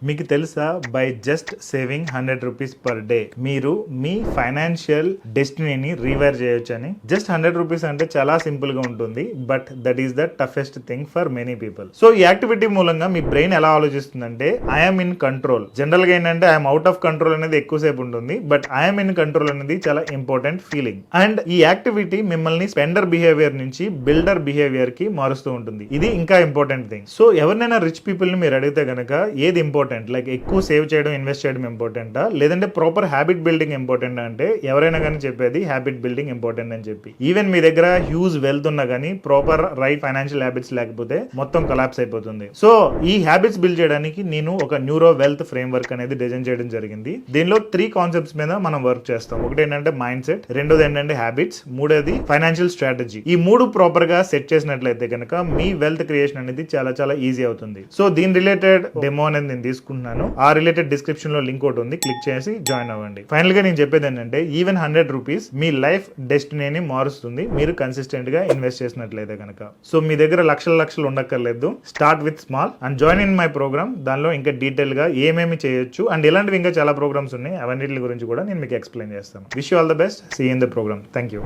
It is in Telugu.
మీకు తెలుసా, by just saving 100 rupees per day మీరు మీ ఫైనాన్షియల్ డెస్టినీని రీవైర్ చేయొచ్చని. జస్ట్ 100 రూపీస్ అంటే చాలా సింపుల్ గా ఉంటుంది, but that is the toughest thing for many people. So ఈ యాక్టివిటీ మూలంగా మీ బ్రెయిన్ ఎలా ఆలోచిస్తుందంటే ఐఎమ్ ఇన్ కంట్రోల్. జనరల్ గా ఏంటంటే ఐఎమ్ అవుట్ ఆఫ్ కంట్రోల్ అనేది ఎక్కువసేపు ఉంటుంది, బట్ ఐఎమ్ ఇన్ కంట్రోల్ అనేది చాలా ఇంపార్టెంట్ ఫీలింగ్. అండ్ ఈ యాక్టివిటీ మిమ్మల్ని స్పెండర్ బిహేవియర్ నుంచి బిల్డర్ బిహేవియర్ కి మారుస్తూ ఉంటుంది. ఇది ఇంకా ఇంపార్టెంట్ థింగ్. సో ఎవరినైనా రిచ్ పీపుల్ ని మీరు అడిగితే గనక ఏది ఇంపార్టెంట్, లైక్ ఎక్కువ సేవ్ చేయడం, ఇన్వెస్ట్ చేయడం ఇంపార్టెంటా, లేదంటే ప్రాపర్ హ్యాబిట్ బిల్డింగ్ ఇంపార్టెంట్ అంటే ఎవరైనా కానీ చెప్పేది హ్యాబిట్ బిల్డింగ్ ఇంపార్టెంట్ అని చెప్పి. ఈవెన్ మీ దగ్గర హ్యూజ్ వెల్త్ ఉన్నా కానీ ప్రాపర్ రైట్ ఫైనాన్షియల్ హ్యాబిట్స్ లేకపోతే మొత్తం కొలాప్స్ అయిపోతుంది. సో ఈ హ్యాబిట్స్ బిల్డ్ చేయడానికి నేను ఒక న్యూరో వెల్త్ ఫ్రేమ్ వర్క్ అనేది డిజైన్ చేయడం జరిగింది. దీనిలో 3 కాన్సెప్ట్స్ మీద మనం వర్క్ చేస్తాం. ఒకటి ఏంటంటే మైండ్ సెట్, రెండోది ఏంటంటే హ్యాబిట్స్, మూడోది ఫైనాన్షియల్ స్ట్రాటజీ. ఈ 3 ప్రాపర్ గా సెట్ చేసినట్లయితే కనుక మీ వెల్త్ క్రియేషన్ అనేది చాలా చాలా ఈజీ అవుతుంది. సో దీని రిలేటెడ్ డెమో అనేది నేను తీసుకుంటున్నాను. ఆ రిలేటెడ్ డిస్క్రిప్షన్ లో లింక్ ఒకటి ఉంది, క్లిక్ చేసి జాయిన్ అవ్వండి. ఫైనల్ గా నేను చెప్పేది ఏంటంటే ఈవెన్ 100 రూపీస్ మీ లైఫ్ డెస్టినీని మారుస్తుంది మీరు కన్సిస్టెంట్ గా ఇన్వెస్ట్ చేసినట్లయితే కనుక. సో మీ దగ్గర లక్షలు ఉండక్కర్లేదు. Start with small and join in my programme. దానిలో ఇంకా డీటెయిల్ గా ఏమేమి చేయొచ్చు అండ్ ఇలాంటివి ఇంకా చాలా ప్రోగ్రామ్స్ ఉన్నాయి. అవన్నిటి గురించి కూడా నేను మీకు ఎక్స్ప్లెయిన్ చేస్తాను. Wish you all the best. See in the programme. Thank you.